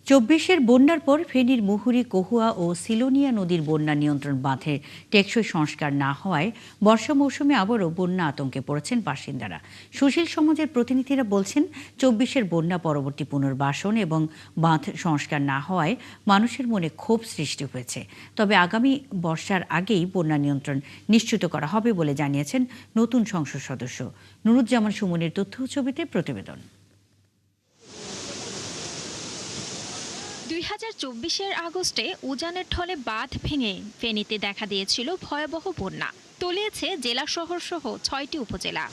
চব্বিশের বন্যার পর ফেনীর মুহুরী, কহুয়া ও সিলোনিয়া নদীর বন্যা নিয়ন্ত্রণ বাঁধের টেকসই সংস্কার না হওয়ায় বর্ষা মৌসুমে আবারও বন্যা আতঙ্কে পড়েছেন বাসিন্দারা। সুশীল সমাজের প্রতিনিধিরা বলছেন, চব্বিশের বন্যা পরবর্তী পুনর্বাসন এবং বাঁধ সংস্কার না হওয়ায় মানুষের মনে ক্ষোভ সৃষ্টি হয়েছে। তবে আগামী বর্ষার আগেই বন্যা নিয়ন্ত্রণ নিশ্চিত করা হবে বলে জানিয়েছেন নতুন সংসদ সদস্য নুরুজ্জামান সুমনের তথ্য ছবিতে প্রতিবেদন। 2024-এর আগস্টে উজানের ঢলে বাঁধ ভেঙে ফেনীতে দেখা দিয়েছিল ভয়াবহ বন্যা। তলিয়েছে জেলা শহর সহ 6টি উপজেলা।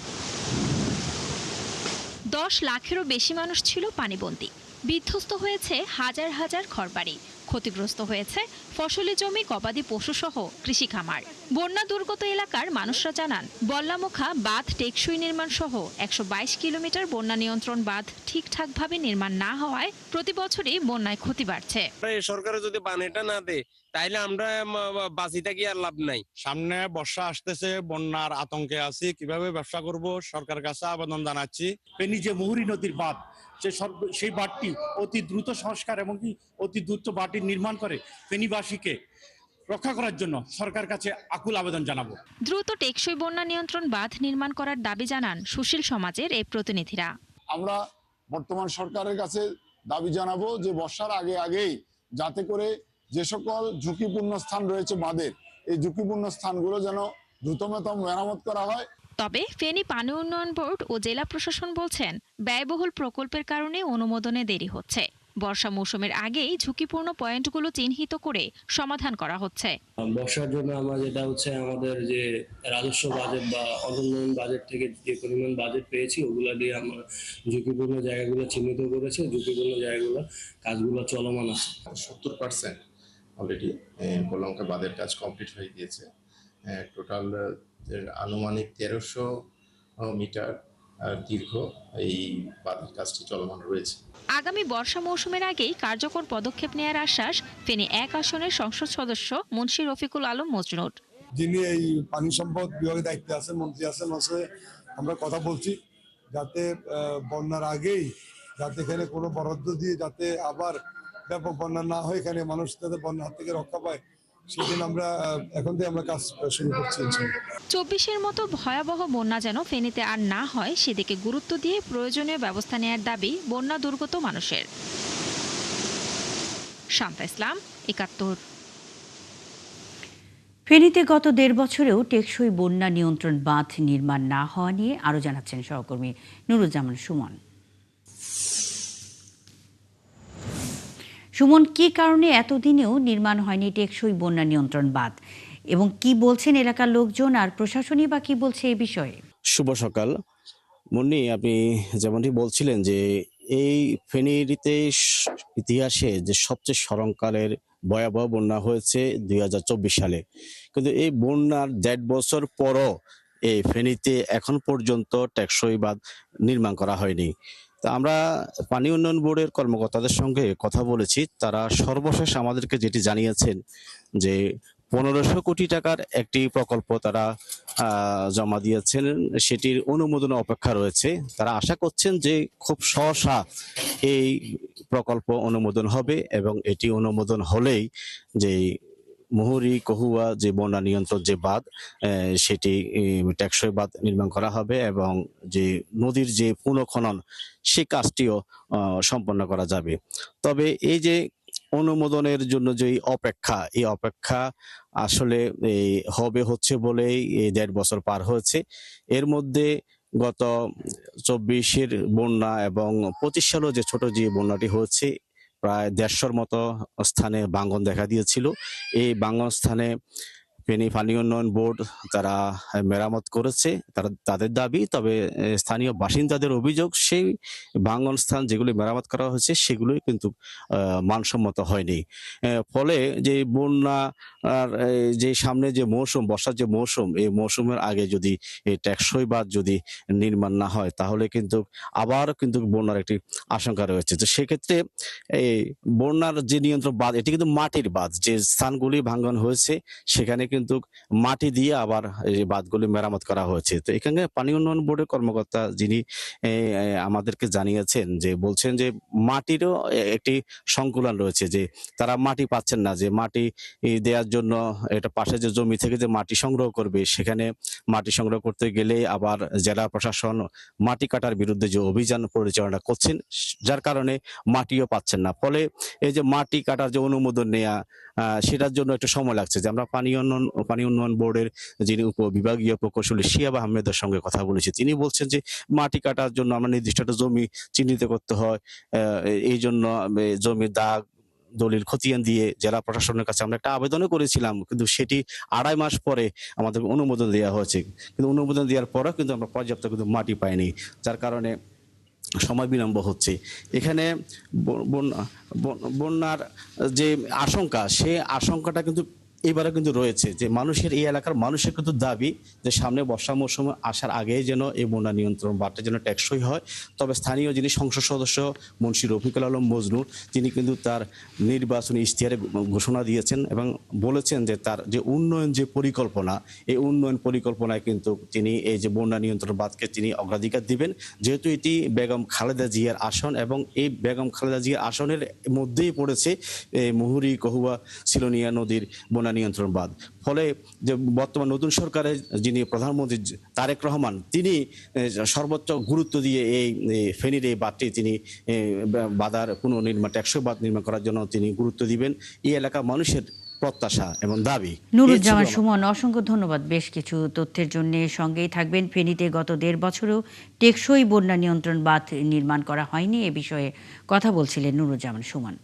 10 লাখেরও বেশি মানুষ ছিল পানিবন্দী। বিধ্বস্ত হয়েছে হাজার হাজার ঘরবাড়ি, ক্ষতিগ্রস্ত হয়েছে ফসলি জমি, গবাদি পশু সহ কৃষি খামার। বন্যা দুর্গত এলাকার মানুষরা জানান, বল্লামুখা বাঁধ টেকসই নির্মাণ সহ 122 কিলোমিটার বন্যা নিয়ন্ত্রণ বাঁধ ঠিকঠাকভাবে নির্মাণ না হওয়ায় প্রতি বছরই বন্যায় ক্ষতি বাড়ছে। সরকার যদি বানেটা না দেয় তাইলে আমরা বাঁচি থাকি আর লাভ নাই। সামনে বর্ষা আসতেছে, বন্যার আতঙ্কে আছি, কিভাবে ব্যবসা করব সরকার কাছে আবেদন জানাচ্ছি। ফেনী যে মুহুরী নদীর বাঁধ, সেই বাঁধটি অতি দ্রুত সংস্কার এবং অতি দ্রুত বাঁধটি নির্মাণ করে ফেনীবাসীকে রক্ষা করার জন্য সরকার কাছে আকুল আবেদন জানাবো। দ্রুত টেকসই বন্যা নিয়ন্ত্রণ বাঁধ নির্মাণ করার দাবি জানান সুশীল সমাজের এই প্রতিনিধিরা। আমরা বর্তমান সরকারের কাছে দাবি জানাবো যে বর্ষার আগেই যাতে করে যে সকল ঝুঁকিপূর্ণ স্থান রয়েছে বাঁধের, এই ঝুঁকিপূর্ণ স্থানগুলো যেন দ্রুততম মেরামত করা হয়। তবে ফেনী পানি উন্নয়ন বোর্ড ও জেলা প্রশাসন বলছেন, ব্যয়বহুল প্রকল্পের কারণে অনুমোদনে দেরি হচ্ছে। বর্ষা মৌসুমের আগেই ঝুঁকিপূর্ণ পয়েন্টগুলো চিহ্নিত করে সমাধান করা হচ্ছে। বর্ষার জন্য আমরা যেটা হচ্ছে আমাদের যে রাজস্ব বাজেট বা অনুন্নয়ন বাজেট থেকে যে পরিমাণ বাজেট পেয়েছি ওগুলা দিয়ে আমরা ঝুঁকিপূর্ণ জায়গাগুলো চিহ্নিত করেছি। ঝুঁকিপূর্ণ জায়গাগুলো কাজগুলো চলমান আছে। 70% অলরেডি বল্লামুখা বাঁধের কাজ কমপ্লিট হয়ে গিয়েছে। টোটাল আনুমানিক 1300 মিটার দীর্ঘ এই বাঁধের কাজটি চলমান রয়েছে। আগামী বর্ষা মৌসুমের আগেই কার্যকর পদক্ষেপ নেওয়ার আশ্বাস ফেনী 1 আসনের সংসদ সদস্য মুন্সী রফিকুল আলম মজনুর। যিনি এই পানি সম্পদ বিভাগের দায়িত্বে আছেন, মন্ত্রী আছেন, আমরা কথা বলছি যাতে বন্যার আগেই যাতে এখানে কোনো বরাদ্দ দিয়ে যাতে আবার ব্যাপক বন্যা না হয়, এখানে মানুষ যাতে বন্যার হাত থেকে রক্ষা পায়, সেদিন আমরা এখন থেকে আমরা কাজ শুরু করছি। 24-এর মতো ভয়াবহ বন্যা যেন ফেনীতে আর না হয় সেদিকে গুরুত্ব দিয়ে প্রয়োজনীয় ব্যবস্থা নেওয়ার দাবি বন্যা দুর্গত মানুষের। শান্তা ইসলাম, 71। ফেনীতে গত 1.5 বছরেও টেকসই বন্যা নিয়ন্ত্রণ বাঁধ নির্মাণ না হওয়া নিয়ে আরও জানাচ্ছেন সহকর্মী নুরুজ্জামান সুমন। সুমন, কি কারণে এতদিনেও নির্মাণ হয়নি টেকসই বন্যা নিয়ন্ত্রণ বাঁধ, এবং কি বলছেন এলাকার লোকজন আর প্রশাসনই বা কি বলছে এই বিষয়ে? শুভ সকাল মুন্নি, আপনি যেমনটি বলছিলেন যে এই ফেনীতে ইতিহাসে যে সবচেয়ে স্মরণকালের ভয়াবহ বন্যা হয়েছে 2024 সালে, কিন্তু এই বন্যার 1.5 বছর পরও এই ফেনীতে এখন পর্যন্ত টেকসই বাঁধ নির্মাণ করা হয়নি। তা আমরা পানি উন্নয়ন বোর্ডের কর্মকর্তাদের সঙ্গে কথা বলেছি, তারা সর্বশেষ আমাদেরকে যেটি জানিয়েছেন যে 1500 কোটি টাকার একটি প্রকল্প তারা জমা দিয়েছেন, সেটির অনুমোদনের অপেক্ষা রয়েছে। তারা আশা করছেন যে খুব সহসা এই প্রকল্প অনুমোদন হবে এবং এটি অনুমোদন হলেই যে মুহুরী, কহুয়া যে বন্যা নিয়ন্ত্রণ যে বাঁধ, সেটি টেকসই বাঁধ নির্মাণ করা হবে এবং যে নদীর যে পুনঃখনন সেই কাজটিও সম্পন্ন করা যাবে। তবে এই যে অনুমোদনের জন্য যে অপেক্ষা, এই অপেক্ষা আসলে হবে হচ্ছে বলেই এই 1.5 বছর পার হয়েছে। এর মধ্যে গত 24-এর বন্যা এবং 25 সালেও যে ছোট যে বন্যাটি হয়েছে, প্রায় 150-র মতো স্থানে ভাঙন দেখা দিয়েছিল। এই ভাঙন স্থানে ফেনী পানি উন্নয়ন বোর্ড তারা মেরামত করেছে, তাদের দাবি। তবে স্থানীয় বাসিন্দাদের অভিযোগ, সেই ভাঙন স্থান যেগুলি মেরামত করা হয়েছে সেগুলোই কিন্তু মানসম্মত হয়নি। ফলে যে বন্যা আর যে সামনে যে মৌসুম, বর্ষার যে মৌসুম, এই মৌসুমের আগে যদি এই টেকসই বাঁধ যদি নির্মাণ না হয় তাহলে কিন্তু আবার কিন্তু বন্যার একটি আশঙ্কা রয়েছে। তো সেক্ষেত্রে এই বন্যার যে নিয়ন্ত্রণ বাঁধ, এটি কিন্তু মাটির বাঁধ, যে স্থানগুলি ভাঙন হয়েছে সেখানে কিন্তু মাটি দিয়ে আবার এই বাঁধগুলি মেরামত করা হয়েছে। তো এখানে পানি উন্নয়ন বোর্ডের কর্মকর্তা যিনি আমাদেরকে জানিয়েছেন যে বলছেন যে মাটিরও একটি সংকুলান রয়েছে, যে তারা মাটি পাচ্ছেন না, যে মাটি দেওয়ার জন্য এটা পাশে যে জমি থেকে যে মাটি সংগ্রহ করবে, সেখানে মাটি সংগ্রহ করতে গেলে আবার জেলা প্রশাসন মাটি কাটার বিরুদ্ধে যে অভিযান পরিচালনা করছেন, যার কারণে মাটিও পাচ্ছেন না। ফলে এই যে মাটি কাটার যে অনুমোদন নেওয়া, সেটার জন্য একটু সময় লাগছে। যে আমরা পানি উন্নয়ন বোর্ডের যিনি উপবিভাগীয় প্রকৌশলী শিহাব আহমেদের সঙ্গে কথা বলেছি, তিনি বলছেন যে মাটি কাটার জন্য আমরা নির্দিষ্ট একটা জমি চিহ্নিত করতে হয়, এই জন্য জমির দাগ দলিল খতিয়ান দিয়ে জেলা প্রশাসনের কাছে আমরা একটা আবেদনও করেছিলাম, কিন্তু সেটি 2.5 মাস পরে আমাদের অনুমোদন দেওয়া হয়েছে। কিন্তু অনুমোদন দেওয়ার পরেও কিন্তু আমরা পর্যাপ্ত কিন্তু মাটি পাইনি, যার কারণে সময় বিলম্ব হচ্ছে। এখানে বন্যার যে আশঙ্কা, সে আশঙ্কাটা কিন্তু এবারে কিন্তু রয়েছে, যে মানুষের, এই এলাকার মানুষের কিন্তু দাবি যে সামনে বর্ষা মৌসুমে আসার আগেই যেন এই বন্যা নিয়ন্ত্রণ বাঁধটা যেন টেকসই হয়। তবে স্থানীয় যিনি সংসদ সদস্য মুন্সি রফিকুল আলম মজনু, তিনি কিন্তু তার নির্বাচনী ইশতেহারে ঘোষণা দিয়েছেন এবং বলেছেন যে তার যে উন্নয়ন যে পরিকল্পনা, এই উন্নয়ন পরিকল্পনায় কিন্তু তিনি এই যে বন্যা নিয়ন্ত্রণ বাঁধকে তিনি অগ্রাধিকার দিবেন, যেহেতু এটি বেগম খালেদা জিয়ার আসন এবং এই বেগম খালেদা জিয়ার আসনের মধ্যেই পড়েছে মুহুরী কহুয়া সিলোনিয়া নদীর বন্যা নিয়ন্ত্রণ বাঁধ। ফলে যে বর্তমান নতুন সরকারের যিনি প্রধানমন্ত্রী তারেক রহমান, তিনি সর্বোচ্চ গুরুত্ব দিয়ে এই ফেনীর এই বাঁধটি তিনি বাঁধার পুনর্নির্মাণ, টেকসই বাঁধ নির্মাণ করার জন্য তিনি গুরুত্ব দিবেন। এই এলাকার মানুষের প্রত্যাশা এবং দাবি। নুরুজ্জামান সুমন, অসংখ্য ধন্যবাদ বেশ কিছু তথ্যের জন্য। সঙ্গেই থাকবেন। ফেনীতে গত 1.5 বছরেও টেকসই বন্যা নিয়ন্ত্রণ বাঁধ নির্মাণ করা হয়নি, এ বিষয়ে কথা বলছিলেন নুরুজ্জামান সুমন।